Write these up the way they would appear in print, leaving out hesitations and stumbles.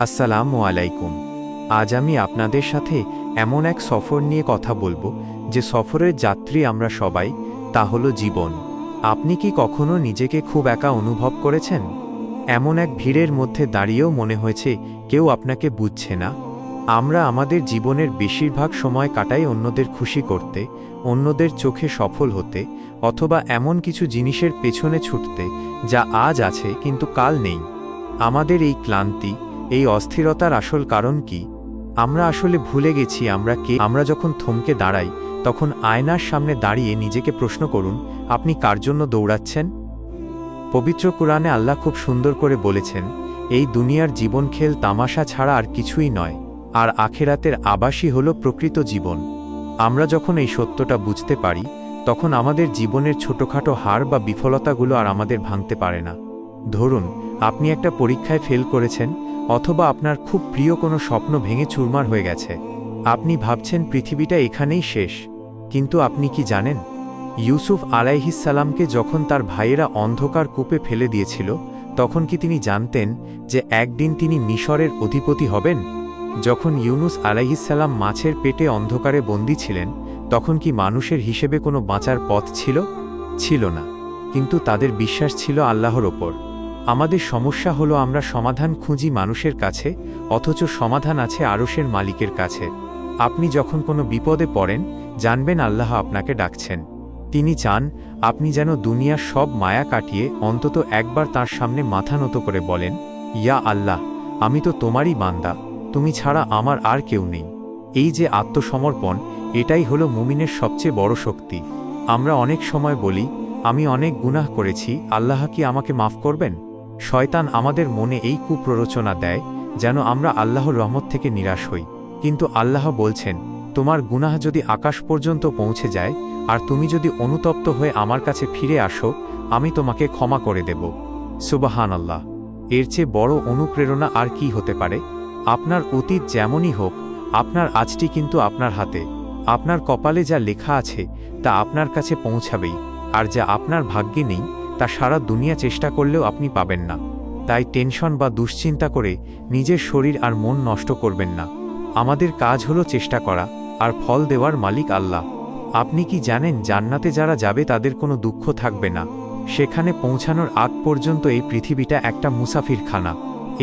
আসসালামু আলাইকুম। আজ আমি আপনাদের সাথে এমন এক সফর নিয়ে কথা বলবো যে সফরের যাত্রী আমরা সবাই, তা হলো জীবন। আপনি কি কখনো নিজেকে খুব একা অনুভব করেছেন? এমন এক ভিড়ের মধ্যে দাঁড়িয়েও মনে হয়েছে কেউ আপনাকে বুঝছে না। আমরা আমাদের জীবনের বেশিরভাগ সময় কাটাই অন্যদের খুশি করতে, অন্যদের চোখে সফল হতে, অথবা এমন কিছু জিনিসের পেছনে ছুটতে যা আজ আছে কিন্তু কাল নেই। আমাদের এই ক্লান্তি, এই অস্থিরতার আসল কারণ কি? আমরা আসলে ভুলে গেছি আমরা কে। আমরা যখন থমকে দাঁড়াই তখন আয়নার সামনে দাঁড়িয়ে নিজেকে প্রশ্ন করুন, আপনি কার জন্য দৌড়াচ্ছেন? পবিত্র কুরআনে আল্লাহ খুব সুন্দর করে বলেছেন, এই দুনিয়ার জীবন খেল তামাশা ছাড়া আর কিছুই নয়, আর আখেরাতের আবাসই হল প্রকৃত জীবন। আমরা যখন এই সত্যটা বুঝতে পারি তখন আমাদের জীবনের ছোটখাটো হার বা বিফলতাগুলো আর আমাদের ভাঙতে পারে না। ধরুন, আপনি একটা পরীক্ষায় ফেল করেছেন, অথবা আপনার খুব প্রিয় কোনো স্বপ্ন ভেঙে চুরমার হয়ে গেছে। আপনি ভাবছেন পৃথিবীটা এখানেই শেষ। কিন্তু আপনি কি জানেন, ইউসুফ আলাইহিসসালামকে যখন তার ভাইয়েরা অন্ধকার কূপে ফেলে দিয়েছিল, তখন কি তিনি জানতেন যে একদিন তিনি মিশরের অধিপতি হবেন? যখন ইউনুস আলাইহিসসালাম মাছের পেটে অন্ধকারে বন্দী ছিলেন, তখন কি মানুষের হিসেবে কোনো বাঁচার পথ ছিল? ছিল না। কিন্তু তাদের বিশ্বাস ছিল আল্লাহর ওপর। আমাদের সমস্যা হলো আমরা সমাধান খুঁজি মানুষের কাছে, অথচ সমাধান আছে আরশের মালিকের কাছে। আপনি যখন কোনো বিপদে পড়েন, জানবেন আল্লাহ আপনাকে ডাকছেন। তিনি চান আপনি যেন দুনিয়ার সব মায়া কাটিয়ে অন্তত একবার তাঁর সামনে মাথা নত করে বলেন, ইয়া আল্লাহ, আমি তো তোমারই বান্দা, তুমি ছাড়া আমার আর কেউ নেই। এই যে আত্মসমর্পণ, এটাই হলো মুমিনের সবচেয়ে বড় শক্তি। আমরা অনেক সময় বলি, আমি অনেক গুনাহ করেছি, আল্লাহ কি আমাকে মাফ করবেন? শয়তান আমাদের মনে এই কুপ্ররোচনা দেয় যেন আমরা আল্লাহর রহমত থেকে নিরাশ হই। কিন্তু আল্লাহ বলছেন, তোমার গুনাহ যদি আকাশ পর্যন্ত পৌঁছে যায় আর তুমি যদি অনুতপ্ত হয়ে আমার কাছে ফিরে আসো, আমি তোমাকে ক্ষমা করে দেব। সুবহানাল্লাহ! এর চেয়ে বড় অনুপ্রেরণা আর কি হতে পারে? আপনার অতীত যেমনই হোক, আপনার আজটি কিন্তু আপনার হাতে। আপনার কপালে যা লেখা আছে তা আপনার কাছে পৌঁছাবেই, আর যা আপনার ভাগ্যে নেই তা সারা দুনিয়া চেষ্টা করলেও আপনি পাবেন না। তাই টেনশন বা দুশ্চিন্তা করে নিজের শরীর আর মন নষ্ট করবেন না। আমাদের কাজ হলো চেষ্টা করা, আর ফল দেওয়ার মালিক আল্লাহ। আপনি কি জানেন, জান্নাতে যারা যাবে তাদের কোনো দুঃখ থাকবে না। সেখানে পৌঁছানোর আগ পর্যন্ত এই পৃথিবীটা একটা মুসাফিরখানা।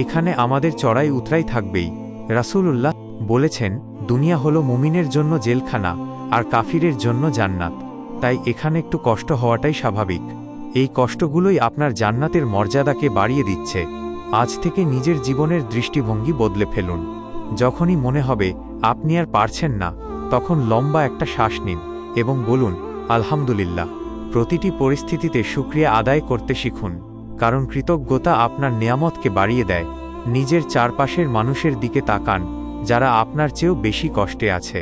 এখানে আমাদের চড়াই উতরাই থাকবেই। রাসূলুল্লাহ বলেছেন, দুনিয়া হলো মুমিনের জন্য জেলখানা, আর কাফিরের জন্য জান্নাত। তাই এখানে একটু কষ্ট হওয়াটাই স্বাভাবিক। এই কষ্টগুলোই আপনার জান্নাতের মর্যাদাকে বাড়িয়ে দিচ্ছে। আজ থেকে নিজের জীবনের দৃষ্টিভঙ্গি বদলে ফেলুন। যখনই মনে হবে আপনি আর পারছেন না, তখন লম্বা একটা শ্বাস নিন এবং বলুন, আলহামদুলিল্লাহ। প্রতিটি পরিস্থিতিতে শুকরিয়া আদায় করতে শিখুন, কারণ কৃতজ্ঞতা আপনার নেয়ামতকে বাড়িয়ে দেয়। নিজের চারপাশের মানুষের দিকে তাকান যারা আপনার চেয়েও বেশি কষ্টে আছে।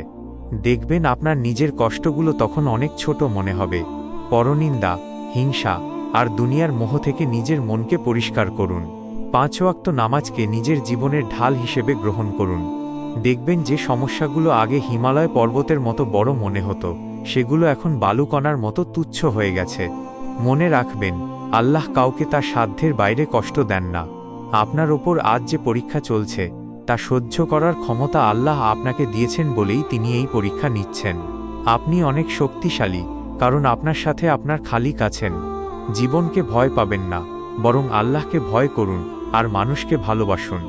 দেখবেন আপনার নিজের কষ্টগুলো তখন অনেক ছোট মনে হবে। পরনিন্দা, হিংসা আর দুনিয়ার মোহ থেকে নিজের মনকে পরিষ্কার করুন। 5 ওয়াক্ত নামাজকে নিজের জীবনের ঢাল হিসেবে গ্রহণ করুন। দেখবেন যে সমস্যাগুলো আগে হিমালয় পর্বতের মতো বড় মনে হতো, সেগুলো এখন বালুকণার মতো তুচ্ছ হয়ে গেছে। মনে রাখবেন, আল্লাহ কাউকে তার সাধ্যের বাইরে কষ্ট দেন না। আপনার ওপর আজ যে পরীক্ষা চলছে তা সহ্য করার ক্ষমতা আল্লাহ আপনাকে দিয়েছেন বলেই তিনি এই পরীক্ষা নিচ্ছেন। আপনি অনেক শক্তিশালী, কারণ আপনার সাথে আপনার খালিক আছেন। জীবনকে ভয় পাবেন না, বরং আল্লাহকে ভয় করুন আর মানুষকে ভালোবাসুন।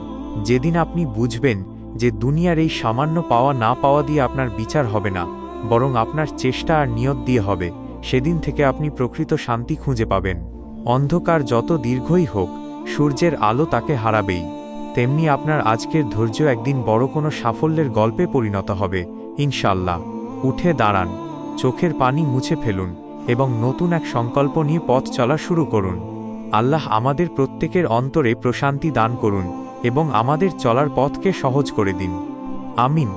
যেদিন আপনি বুঝবেন যে দুনিয়ার এই সামান্য পাওয়া না পাওয়া দিয়ে আপনার বিচার হবে না, বরং আপনার চেষ্টা আর নিয়ত দিয়ে হবে, সেদিন থেকে আপনি প্রকৃত শান্তি খুঁজে পাবেন। অন্ধকার যত দীর্ঘই হোক, সূর্যের আলো তাকে হারাবেই। তেমনি আপনার আজকের ধৈর্য একদিন বড় কোনো সাফল্যের গল্পে পরিণত হবে, ইনশাআল্লাহ। উঠে দাঁড়ান, চোখের পানি মুছে ফেলুন এবং নতুন এক সংকল্প নিয়ে পথ চলা শুরু করুন। আল্লাহ আমাদের প্রত্যেকের অন্তরে প্রশান্তি দান করুন এবং আমাদের চলার পথকে সহজ করে দিন। আমিন।